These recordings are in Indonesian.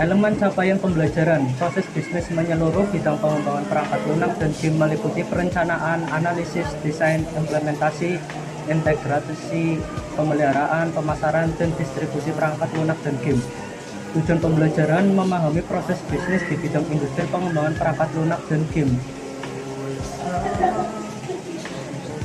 Elemen capaian pembelajaran, proses bisnis menyeluruh bidang pengembangan perangkat lunak dan game meliputi perencanaan, analisis, desain, implementasi, integrasi, pemeliharaan, pemasaran, dan distribusi perangkat lunak dan game. Tujuan pembelajaran memahami proses bisnis di bidang industri pengembangan perangkat lunak dan game.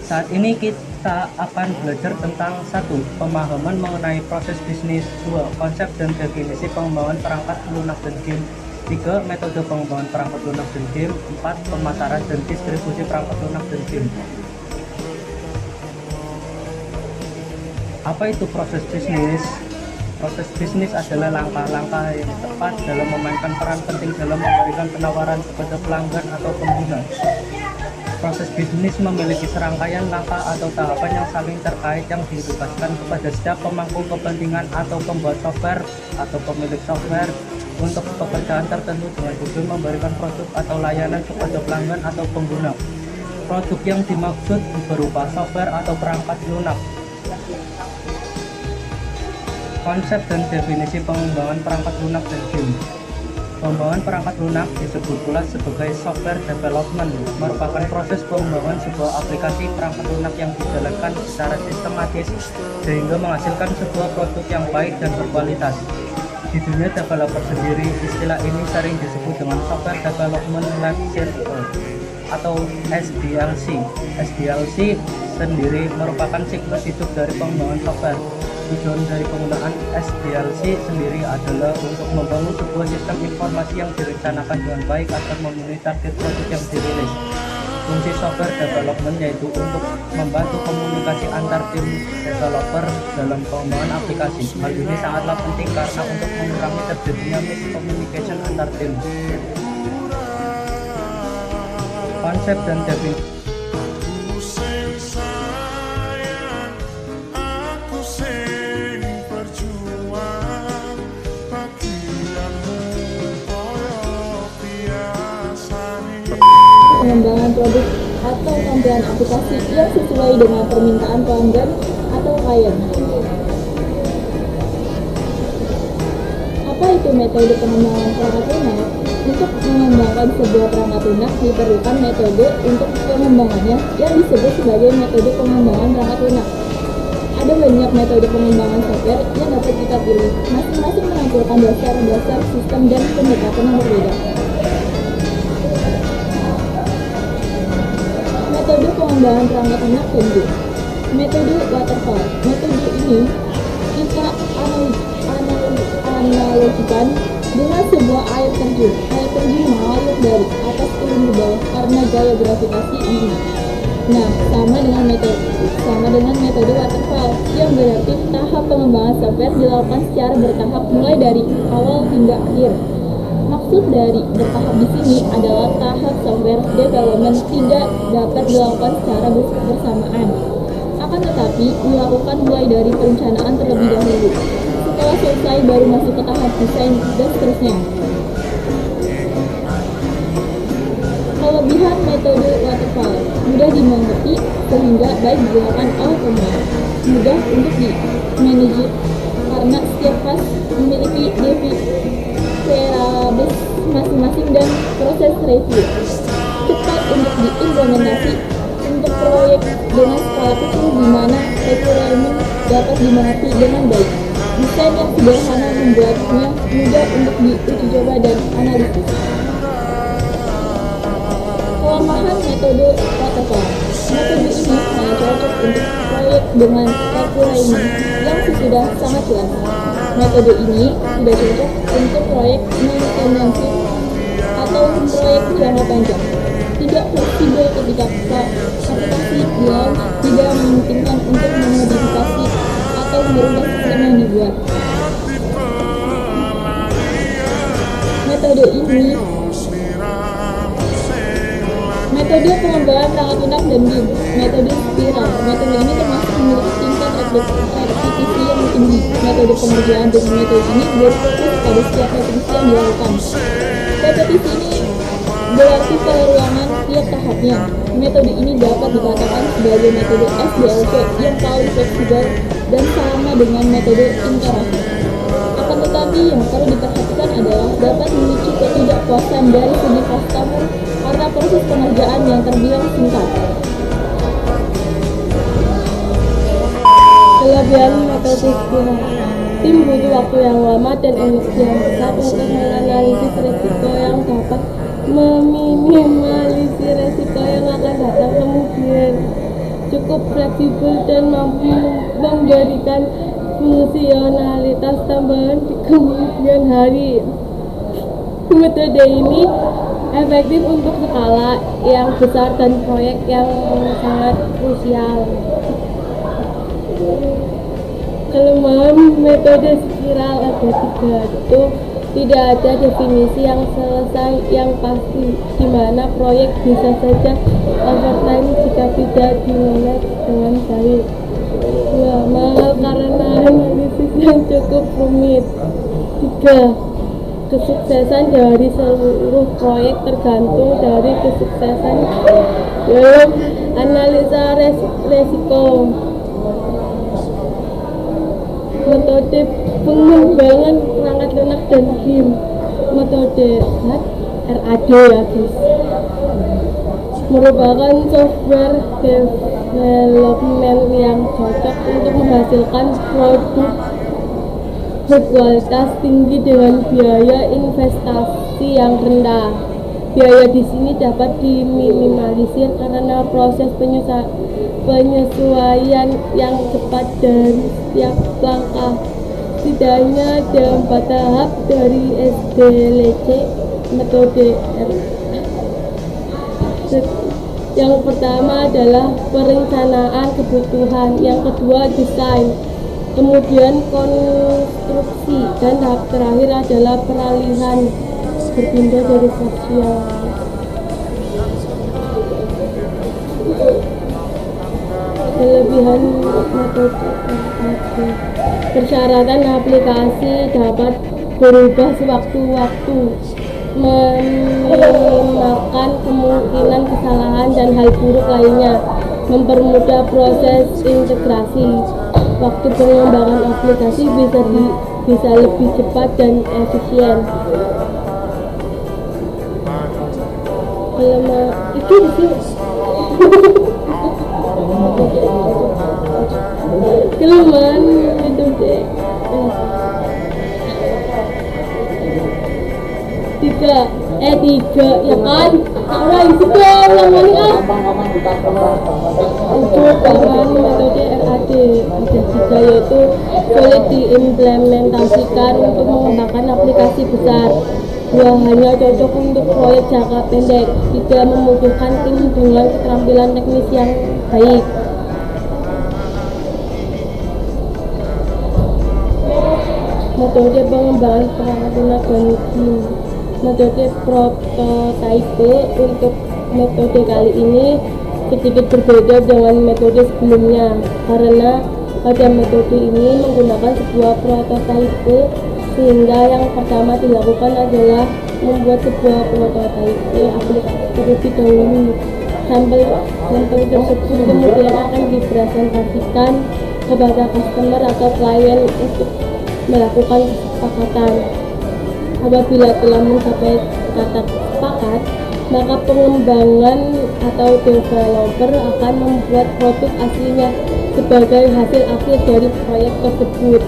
Saat ini kita akan belajar tentang 1. Pemahaman mengenai proses bisnis, 2. Konsep dan definisi pengembangan perangkat lunak dan game, 3. Metode pengembangan perangkat lunak dan game, 4. Pemasaran dan distribusi perangkat lunak dan game. Apa itu proses bisnis? Proses bisnis adalah langkah-langkah yang tepat dalam memainkan peran penting dalam memberikan penawaran kepada pelanggan atau pengguna. Proses bisnis memiliki serangkaian langkah atau tahapan yang saling terkait yang ditugaskan kepada setiap pemangku kepentingan atau pembuat software atau pemilik software untuk pekerjaan tertentu dengan tujuan memberikan produk atau layanan kepada pelanggan atau pengguna. Produk yang dimaksud berupa software atau perangkat lunak. Konsep dan definisi pengembangan perangkat lunak dan game. Pengembangan perangkat lunak disebut pula sebagai software development, merupakan proses pengembangan sebuah aplikasi perangkat lunak yang dijalankan secara sistematis sehingga menghasilkan sebuah produk yang baik dan berkualitas. Di dunia developer sendiri, istilah ini sering disebut dengan Software Development Life Cycle atau SDLC. SDLC sendiri merupakan siklus hidup dari pengembangan software. Tujuan dari penggunaan SDLC sendiri adalah untuk membangun sebuah sistem informasi yang direncanakan dengan baik agar memenuhi target produk yang dirilis. Fungsi software development yaitu untuk membantu komunikasi antar tim developer dalam pengembangan aplikasi. Hal ini sangatlah penting karena untuk mengurangi terjadinya miscommunication antar tim. Konsep dan definisi. Pengembangan produk atau tampilan aplikasi yang sesuai dengan permintaan pelanggan atau klien. Apa itu metode pengembangan perangkat lunak? Untuk mengembangkan sebuah perangkat lunak diperlukan metode untuk pengembangannya yang disebut sebagai metode pengembangan perangkat lunak. Ada banyak metode pengembangan software yang dapat kita pilih, masing-masing menampilkan dasar-dasar sistem dan pendekatan yang berbeda. Metode pengembangan perangkat lunak dan game. Metode waterfall. Metode ini kita analogikan dengan sebuah air terjun. Air terjun mengalir dari atas turun ke bawah karena gaya gravitasi ini. Nah, sama dengan metode waterfall yang berarti tahap pengembangan software dilakukan secara bertahap mulai dari awal hingga akhir. Maksud dari bertahap di sini adalah tahap software development tidak dapat dilakukan secara bersamaan. Akan tetapi dilakukan mulai dari perencanaan terlebih dahulu. Setelah selesai baru masuk ke tahap desain dan seterusnya. Kelebihan metode waterfall mudah dimengerti sehingga baik digunakan oleh pemula, mudah untuk di-manage karena setiap fase memiliki variables masing-masing dan proses review. Cepat untuk diimplementasi untuk proyek dengan skala kecil di mana requirement dapat dimengerti dengan baik. Desain yang sederhana membuatnya mudah untuk diuji coba dan analisis. Kelemahan metode waterfall. Metode ini sangat cocok untuk proyek dengan requirement yang sudah sangat jelas. Metode ini tidak cocok untuk proyek maintenance atau proyek jangka panjang. Tidak fleksibel ketika aplikasi di-launch, tidak memungkinkan untuk memodifikasi atau merubah sistem yang dibuat. Metode pengembangan perangkat lunak dan game. Metode spiral. Metode ini termasuk memiliki tingkat repetisi yang tinggi. Metode pengerjaan dengan metode ini berfokus pada setiap repetisi yang dilakukan. Repetisi ini berarti perulangan tiap tahapnya. Metode ini dapat dikatakan sebagai metode SDLC yang paling fleksibel dan sama dengan metode interaksi. Akan tetapi Tapi yang perlu diperhatikan adalah dapat memicu ketidakpuasan dari segi customer karena proses pengerjaan yang terbilang singkat. Kelebihan metode spiral. Tim butuh waktu yang lama dan energi yang besar untuk menganalisis risiko yang dapat meminimalisir risiko yang akan datang kemudian. Cukup fleksibel dan mampu memberikan fungsionalitas tambahan di kemudian hari. Metode ini efektif untuk skala yang besar dan proyek yang sangat krusial. Kelemahan metode spiral ada 3, itu tidak ada definisi yang selesai yang pasti, di mana proyek bisa saja overtime jika tidak dimanage dengan baik. 2. Mahal karena analisis yang cukup rumit. 3. Kesuksesan dari seluruh proyek tergantung dari kesuksesan dalam analisa resiko. Metode pengembangan perangkat lunak dan game. Metode RAD ya guys, merupakan software development yang cocok untuk menghasilkan produk berkualitas tinggi dengan biaya investasi yang rendah. Biaya di sini dapat diminimalisir karena proses penyesuaian yang cepat dari setiap langkah. Setidaknya ada 4 tahap dari SDLC metode R. Yang pertama adalah perencanaan kebutuhan, yang kedua desain, kemudian konstruksi, dan tahap terakhir adalah peralihan berpindah dari parsial. Kelebihan metode RAD. Persyaratan aplikasi dapat berubah sewaktu-waktu, meminimalkan kemungkinan kesalahan dan hal buruk lainnya, mempermudah proses integrasi. Waktu pengembangan aplikasi bisa lebih cepat dan efisien. Itu kelemahan metode. 3 ya kan? Apa itu dong namanya? Untuk kelemahan metode RAD ada 3, yaitu sulit diimplementasikan untuk mengembangkan aplikasi besar. 2. Hanya cocok untuk proyek jangka pendek. 3. Membutuhkan tim dengan keterampilan teknis yang baik. Metode pengembangan perangkat lunak dan game. Metode prototype. Untuk metode kali ini sedikit berbeda dengan metode sebelumnya, karena pada metode ini menggunakan sebuah prototype, sehingga yang pertama dilakukan adalah membuat sebuah prototype aplikasi terlebih dahulu. Sampel tersebut kemudian akan dipresentasikan kepada customer atau klien untuk melakukan kesepakatan. Apabila telah mencapai kata sepakat, maka pengembangan atau developer akan membuat produk aslinya sebagai hasil akhir dari proyek tersebut.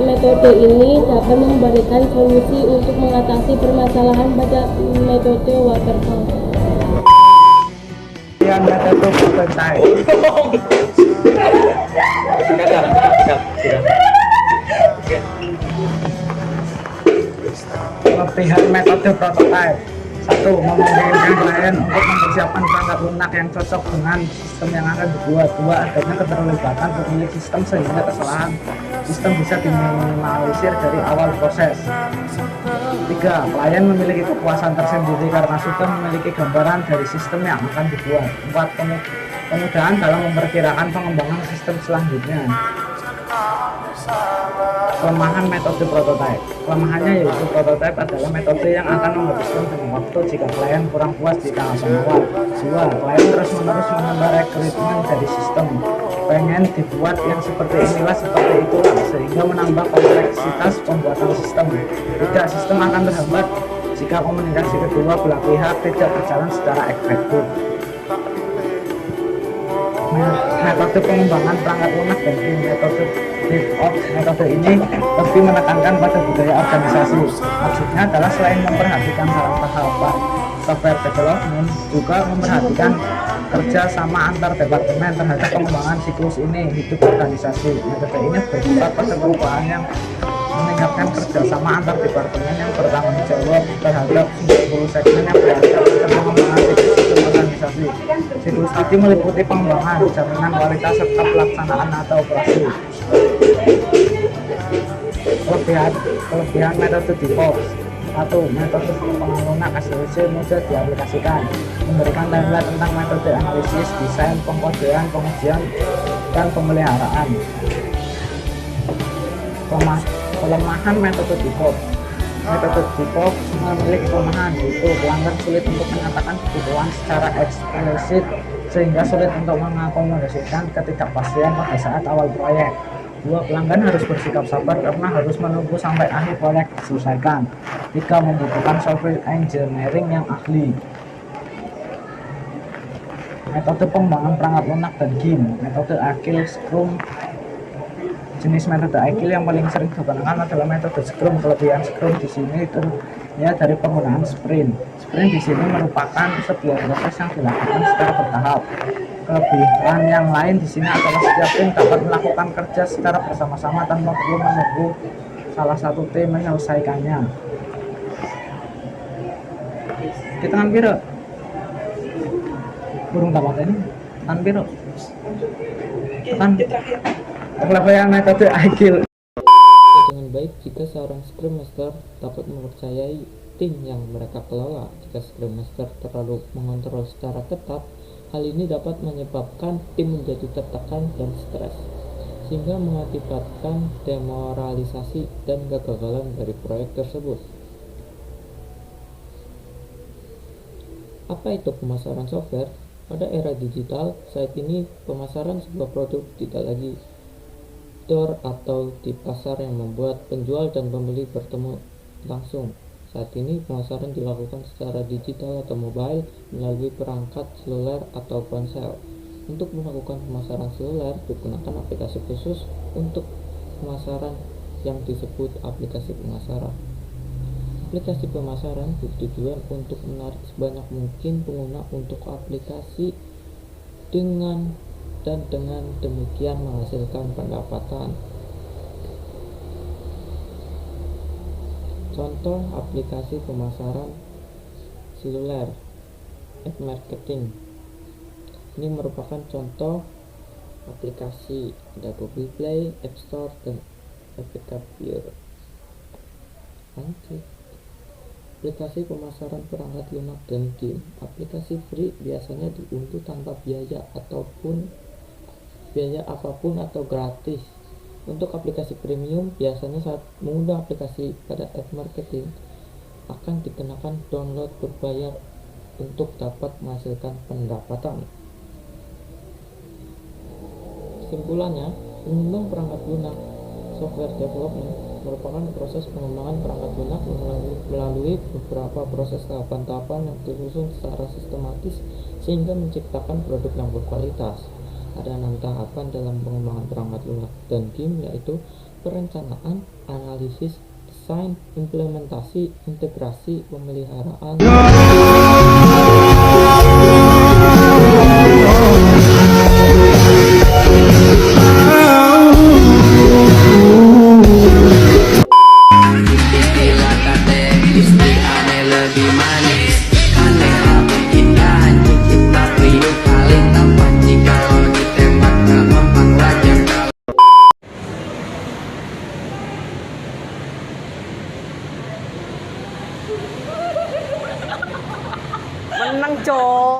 Metode ini dapat memberikan solusi untuk mengatasi permasalahan pada metode waterfall. Yang metode prototype. Kelebihan metode prototype. 1. Memungkinkan klien untuk mempersiapkan perangkat lunak yang cocok dengan sistem yang akan dibuat. 2. Adanya keterlibatan pemilik sistem sehingga kesalahan sistem bisa diminimalisir dari awal proses. 3. Klien memiliki kepuasan tersendiri karena sudah memiliki gambaran dari sistem yang akan dibuat. 4. Kemudahan dalam memperkirakan pengembangan sistem selanjutnya. Kelemahan metode prototype. Kelemahannya yaitu prototype adalah metode yang akan menghabiskan banyak waktu jika klien kurang puas di tahapan awal. 2. Klien terus-menerus menambah rekrutmen dari sistem. Pengen dibuat yang seperti inilah seperti itulah sehingga menambah kompleksitas pembuatan sistem. 3. Sistem akan terhambat jika komunikasi kedua belah pihak tidak berjalan secara efektif. Metode pengembangan perangkat lunak dan tim. Metode DevOps. Metode ini lebih menekankan pada budaya organisasi. Maksudnya adalah selain memperhatikan tahapan software development, juga memperhatikan kerja sama antar departemen terhadap pengembangan siklus ini hidup organisasi. Metode ini bersifat pada perubahan yang meningkatkan kerjasama antar departemen yang bertanggung jawab terhadap 10 segmen yang berada pada pengembangan siklus hidup organisasi. Siklus tadi meliputi pengembangan, jaminan kualitas, serta pelaksanaan atau operasi. Kelebihan metode DevOps. 1. Metode pengelolaan SDLC mudah diaplikasikan, memberikan timeline tentang metode analisis, desain, pengkodean, pengujian, dan pemeliharaan. Kelemahan metode DevOps. Metode DevOps memiliki kelemahan, yaitu pelanggan sulit untuk menyatakan kebutuhan secara eksplisit sehingga sulit untuk mengakomodasikan ketidakpastian pada saat awal proyek. 2. Pelanggan harus bersikap sabar karena harus menunggu sampai akhir proyek diselesaikan. 3. Membutuhkan software engineering yang ahli. Metode pengembangan perangkat lunak dan game. Metode Agile, Scrum. Jenis metode Agile yang paling sering digunakan adalah metode Scrum. Kelebihan Scrum di sini ya dari penggunaan sprint. Sprint di sini merupakan sebuah proses yang dilakukan secara bertahap. Kelebihan yang lain di sini adalah setiap tim dapat melakukan kerja secara bersama-sama tanpa perlu menunggu salah satu tim menyelesaikannya. Kita kan biru burung tamat ini kan biru kan kelebihan metode Agile. Dengan baik jika seorang Scrum Master dapat mempercayai tim yang mereka kelola. Jika Scrum Master terlalu mengontrol secara ketat, hal ini dapat menyebabkan tim menjadi tertekan dan stres, sehingga mengakibatkan demoralisasi dan kegagalan dari proyek tersebut. Apa itu pemasaran software? Pada era digital, saat ini pemasaran sebuah produk tidak lagi door atau di pasar yang membuat penjual dan pembeli bertemu langsung. Saat ini pemasaran dilakukan secara digital atau mobile melalui perangkat seluler atau ponsel. Untuk melakukan pemasaran seluler digunakan aplikasi khusus untuk pemasaran yang disebut aplikasi pemasaran. Aplikasi pemasaran bertujuan untuk menarik sebanyak mungkin pengguna untuk aplikasi dengan demikian menghasilkan pendapatan. Contoh aplikasi pemasaran seluler, App Marketing. Ini merupakan contoh aplikasi, ada Google Play, App Store, dan Epic Pure. Lanjut. Aplikasi pemasaran perangkat lunak dan game. Aplikasi free biasanya diunduh tanpa biaya apapun atau gratis. Untuk aplikasi premium, biasanya saat mengunduh aplikasi pada App Marketing akan dikenakan download berbayar untuk dapat menghasilkan pendapatan. Kesimpulannya, mengembang perangkat lunak software development merupakan proses pengembangan perangkat lunak melalui beberapa proses tahapan-tahapan yang disusun secara sistematis sehingga menciptakan produk yang berkualitas. Ada 6 tahapan dalam pengembangan perangkat lunak dan game, yaitu perencanaan, analisis, desain, implementasi, integrasi, pemeliharaan, Menang, Cok.